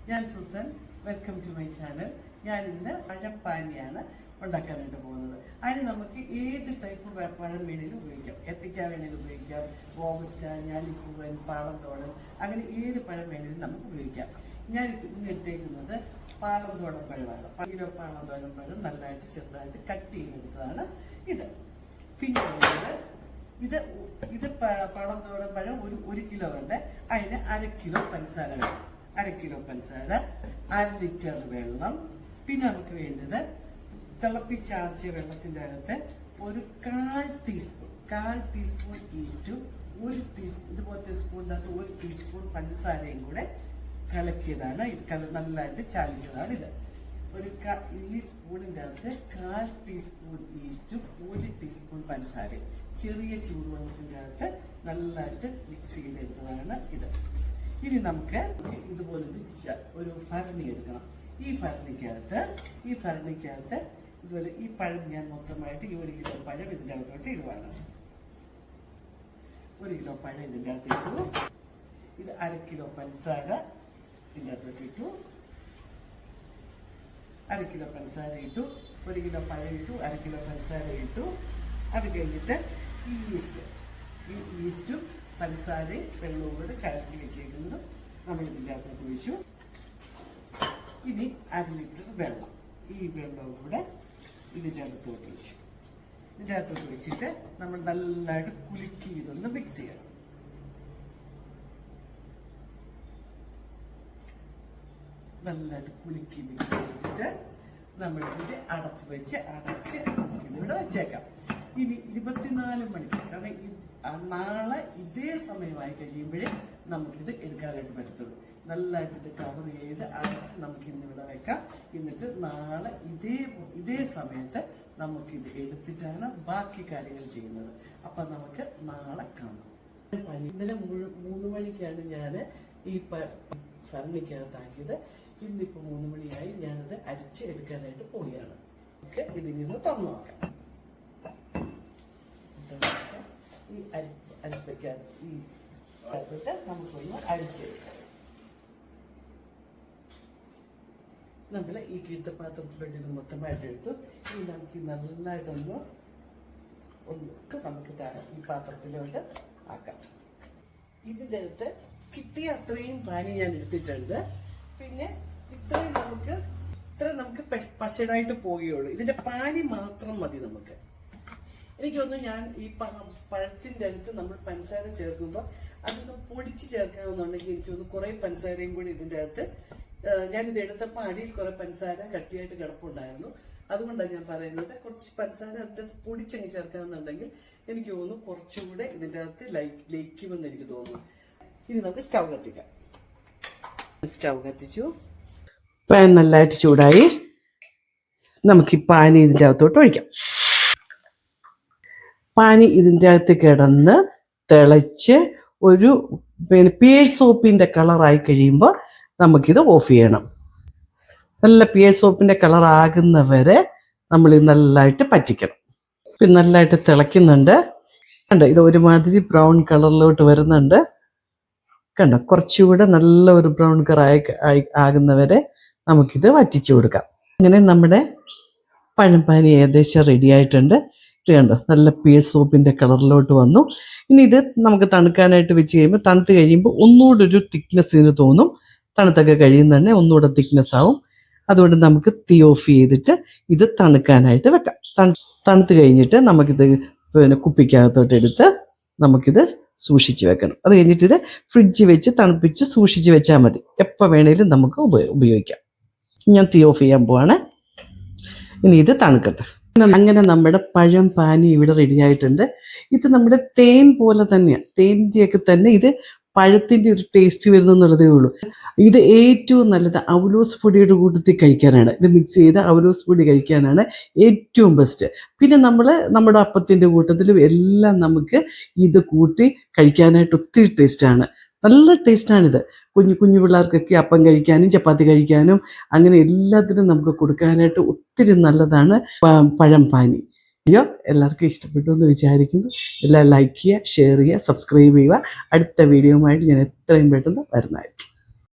ഞാൻ Susan. Welcome to my channel. ഞാൻ ഇന്ന് പഴപ്പാനിയാണ് ഉണ്ടാക്കാനായിട്ട് പോകുന്നത്. അതിന് നമുക്ക് ഏത് ടൈപ്പ് പഴം വേണേലും ഉപയോഗിക്കാം. എത്തിക്ക വേണേലും ഉപയോഗിക്കാം, റോബസ്റ്റ, ഞാലിപ്പൂവൻ, പാളത്തോടൻ, അങ്ങനെ ഏത് പഴം വേണേലും നമുക്ക് ഉപയോഗിക്കാം. ഞാൻ ഇന്ന് എടുത്തേക്കുന്നത് പാളത്തോടൻ പഴമാണ്. 1 കിലോ പാളത്തോടൻ പഴം നല്ലതായിട്ട് ചെറുതായിട്ട് കട്ട് ചെയ്തെടുത്തതാണ് ഇത്. പിന്നെ ഇത് പാളത്തോടൻ പഴം 1 കിലോ ഉണ്ട്. അതിന് 1/2 കിലോ പഞ്ചസാര വേണം. 1/2 കിലോ പഞ്ചസാര, 1 ലിറ്റർ വെള്ളം. പിന്നെ നമുക്ക് വേണ്ടത് തിളപ്പിച്ചാർച്ച വെള്ളത്തിൻ്റെ അകത്ത് ഒരു 1/4 ടീസ്പൂൺ ഈസ്റ്റും, 1 ടീസ്പൂൺ ഇതുപോലത്തെ സ്പൂണിൻ്റെ അകത്ത് 1 ടീസ്പൂൺ പഞ്ചസാരയും കൂടെ കലക്കിയതാണ്. ഇത് നല്ലതായിട്ട് ചാലിച്ചതാണ്. ഇത് ഈ സ്പൂണിൻ്റെ അകത്ത് 1/4 ടീസ്പൂൺ ഈസ്റ്റും 1 ടീസ്പൂൺ പഞ്ചസാരയും ചെറിയ ചൂടുവെള്ളത്തിൻ്റെ അകത്ത് നല്ലതായിട്ട് മിക്സ് ചെയ്തെടുത്തതാണ് ഇത്. ഇനി നമുക്ക് ഇതുപോലെ ഒരു ഭരണി എടുക്കണം. ഈ ഭരണിക്കകത്ത് ഇതുപോലെ ഈ പഴം ഞാൻ മൊത്തമായിട്ട് ഈ 1 കിലോ പഴം ഇതിൻ്റെ അകത്തോട്ട് ഇടുവാണ്. 1 കിലോ പഴം ഇതിൻ്റെ അകത്ത് ഇട്ടു. ഇത് 1/2 കിലോ പഞ്ചസാര ഇതിൻ്റെ അകത്തോട്ട് ഇട്ടു. 1/2 കിലോ പഞ്ചസാര ഇട്ടു. 1 കിലോ പഴം ഇട്ടു, 1/2 കിലോ പഞ്ചസാര ഇട്ടു. അത് കഴിഞ്ഞിട്ട് ഈ ഈസ്റ്റും പഞ്ചസാരയും വെള്ളവും കൂടെ ചതച്ച് വെച്ചേക്കുന്നത് നമ്മൾ ഇതിൻ്റെ അകത്തോട്ട് ഒഴിച്ചു. ഇനി 1/2 ലിറ്റർ വെള്ളം, ഈ വെള്ളവും കൂടെ ഇതിൻ്റെ അകത്തോട്ട് ഒഴിച്ചു. ഇതിൻ്റെ അകത്തോട്ട് വെച്ചിട്ട് നമ്മൾ നല്ലതായിട്ട് കുലുക്കി ഇതൊന്ന് മിക്സ് ചെയ്യണം. നല്ലതായിട്ട് കുലുക്കി മിക്സ് ചെയ്തിട്ട് നമ്മൾ ഇതിൻ്റെ അടപ്പ് വെച്ച് അടച്ച് ഇതിവിടെ വെച്ചേക്കാം. ഇനി 24 മണിക്കൂർ, കാരണം നാളെ ഇതേ സമയമായി കഴിയുമ്പോഴേ നമുക്കിത് എടുക്കാനായിട്ട് പറ്റത്തുള്ളൂ. നല്ലതായിട്ട് ഇത് കവർ ചെയ്ത് അടച്ച് നമുക്ക് ഇന്നിവിടെ വെക്കാം. എന്നിട്ട് നാളെ ഇതേ സമയത്ത് നമുക്കിത് എടുത്തിട്ടാണ് ബാക്കി കാര്യങ്ങൾ ചെയ്യുന്നത്. അപ്പം നമുക്ക് നാളെ കാണാം. ഇന്നലെ 3 മണിക്കാണ് ഞാൻ ഈ ഭരണിക്കകത്താക്കിയത്. ഇന്നിപ്പോൾ 3 മണിയായി. ഞാനത് അരിച്ച് എടുക്കാനായിട്ട് പോവുകയാണ്. നമുക്ക് ഇതിങ്ങനെ തുറന്നു നോക്കാം. ഈ അരിപ്പയ്ക്കാൻ ഈ അരിപ്പിട്ട് നമുക്കൊന്ന് അരിച്ചെടുക്കാം. നമ്മൾ ഈ കീഴ്ത്തപാത്രത്തിലോട്ട് ഇത് മൊത്തമായിട്ട് എടുത്തു. ഇനി നമുക്ക് നന്നായിട്ടൊന്ന് നമുക്ക് ഈ പാത്രത്തിലോട്ട് ആക്കാം. ഇതിൻ്റെ അകത്ത് കിട്ടിയ അത്രയും പാനി ഞാൻ എടുത്തിട്ടുണ്ട്. പിന്നെ ഇത്രയും നമുക്ക് പശടായിട്ട് പോവുകയുള്ളൂ. ഇതിൻ്റെ പാനി മാത്രം മതി നമുക്ക്. എനിക്ക് തോന്നുന്നു ഞാൻ ഈ പഴത്തിൻ്റെ അകത്ത് നമ്മൾ പഞ്ചസാര ചേർക്കുമ്പോൾ അതൊന്ന് പൊടിച്ച് ചേർക്കണമെന്നുണ്ടെങ്കിൽ എനിക്ക് തോന്നുന്നു കുറേ പഞ്ചസാരയും കൂടി ഇതിൻ്റെ അകത്ത് ഞാനിത് എടുത്തപ്പോൾ അടിയിൽ കുറേ പഞ്ചസാര കട്ടിയായിട്ട് കിടപ്പുണ്ടായിരുന്നു. അതുകൊണ്ടാണ് ഞാൻ പറയുന്നത് കുറച്ച് പഞ്ചസാര അതിൻ്റെ അകത്ത് പൊടിച്ചങ്ങ് ചേർക്കാമെന്നുണ്ടെങ്കിൽ എനിക്ക് തോന്നുന്നു കുറച്ചുകൂടെ ഇതിൻ്റെ അകത്ത് ലയിക്കുമെന്ന് എനിക്ക് തോന്നുന്നു. ഇനി നമുക്ക് സ്റ്റൗ കത്തിക്കാം. സ്റ്റൗ കത്തിച്ചു. പാൻ നല്ലതായിട്ട് ചൂടായി. നമുക്ക് ഈ പാനി ഇതിൻ്റെ അകത്തോട്ട് ഒഴിക്കാം. പാനി ഇതിൻ്റെ അകത്ത് കിടന്ന് തിളച്ച് ഒരു പിയേഴ്സ് സോപ്പിൻ്റെ കളറായി കഴിയുമ്പോൾ നമുക്കിത് ഓഫ് ചെയ്യണം. നല്ല പിയേഴ്സ് സോപ്പിൻ്റെ കളറാകുന്നവരെ നമ്മളിത് നല്ലതായിട്ട് പറ്റിക്കണം. പിന്നെ നല്ലതായിട്ട് തിളയ്ക്കുന്നുണ്ട്. കണ്ടോ, ഇത് ഒരുമാതിരി ബ്രൗൺ കളറിലോട്ട് വരുന്നുണ്ട്. കണ്ടോ, കുറച്ചുകൂടെ നല്ല ഒരു ബ്രൗൺ കളറായി ആകുന്നവരെ നമുക്കിത് വറ്റിച്ചു കൊടുക്കാം. അങ്ങനെ നമ്മുടെ പഴംപാനി ഏകദേശം റെഡി ആയിട്ടുണ്ട്. ഇത് കണ്ടോ, നല്ല പിയേഴ്സ് സോപ്പിൻ്റെ കളറിലോട്ട് വന്നു. ഇനി ഇത് നമുക്ക് തണുക്കാനായിട്ട് വെച്ച് കഴിയുമ്പോൾ തണുത്ത് കഴിയുമ്പോൾ ഒന്നുകൂടെ ഒരു തിക്നെസ് ഇതിന് തോന്നും. തണുത്തൊക്കെ കഴിയുന്ന ഒന്നുകൂടെ തിക്നെസ് ആവും. അതുകൊണ്ട് നമുക്ക് തീ ഓഫ് ചെയ്തിട്ട് ഇത് തണുക്കാനായിട്ട് വെക്കാം. തണുത്ത് കഴിഞ്ഞിട്ട് നമുക്കിത് കുപ്പിക്കകത്തോട്ട് എടുത്ത് നമുക്കിത് സൂക്ഷിച്ച് വെക്കണം. അത് കഴിഞ്ഞിട്ട് ഇത് ഫ്രിഡ്ജ് വെച്ച് തണുപ്പിച്ച് സൂക്ഷിച്ച് വെച്ചാൽ മതി. എപ്പോൾ വേണേലും നമുക്ക് ഉപയോഗിക്കാം. ഞാൻ തീ ഓഫ് ചെയ്യാൻ പോവാണ്. ഇനി ഇത് തണുക്കട്ടെ. അങ്ങനെ നമ്മുടെ പഴം പാനി ഇവിടെ റെഡി ആയിട്ടുണ്ട്. ഇത് നമ്മുടെ തേൻ പോലെ തന്നെയാണ്. തേൻ്റെയൊക്കെ തന്നെ ഇത് പഴത്തിൻ്റെ ഒരു ടേസ്റ്റ് വരുന്നെന്നുള്ളതേ ഉള്ളൂ. ഇത് ഏറ്റവും നല്ലത് അവലോസ് പൊടിയുടെ കൂട്ടത്തിൽ കഴിക്കാനാണ്. ഇത് മിക്സ് ചെയ്ത് അവലോസ് പൊടി കഴിക്കാനാണ് ഏറ്റവും ബെസ്റ്റ്. പിന്നെ നമ്മുടെ അപ്പത്തിൻ്റെ കൂട്ടത്തിലും എല്ലാം നമുക്ക് ഇത് കൂട്ടി കഴിക്കാനായിട്ട് ഒത്തിരി ടേസ്റ്റാണ്. നല്ല ടേസ്റ്റാണിത്. കുഞ്ഞു പിള്ളേർക്കൊക്കെ അപ്പം കഴിക്കാനും ചപ്പാത്തി കഴിക്കാനും അങ്ങനെ എല്ലാത്തിനും നമുക്ക് കൊടുക്കാനായിട്ട് ഒത്തിരി നല്ലതാണ് പഴം പാനി. വീഡിയോ എല്ലാവർക്കും ഇഷ്ടപ്പെട്ടു എന്ന് വിചാരിക്കുന്നു. എല്ലാം ലൈക്ക് ചെയ്യുക, ഷെയർ ചെയ്യുക, സബ്സ്ക്രൈബ് ചെയ്യുക. അടുത്ത വീഡിയോയുമായിട്ട് ഞാൻ എത്രയും പെട്ടെന്ന് വരുന്നതായിരിക്കും.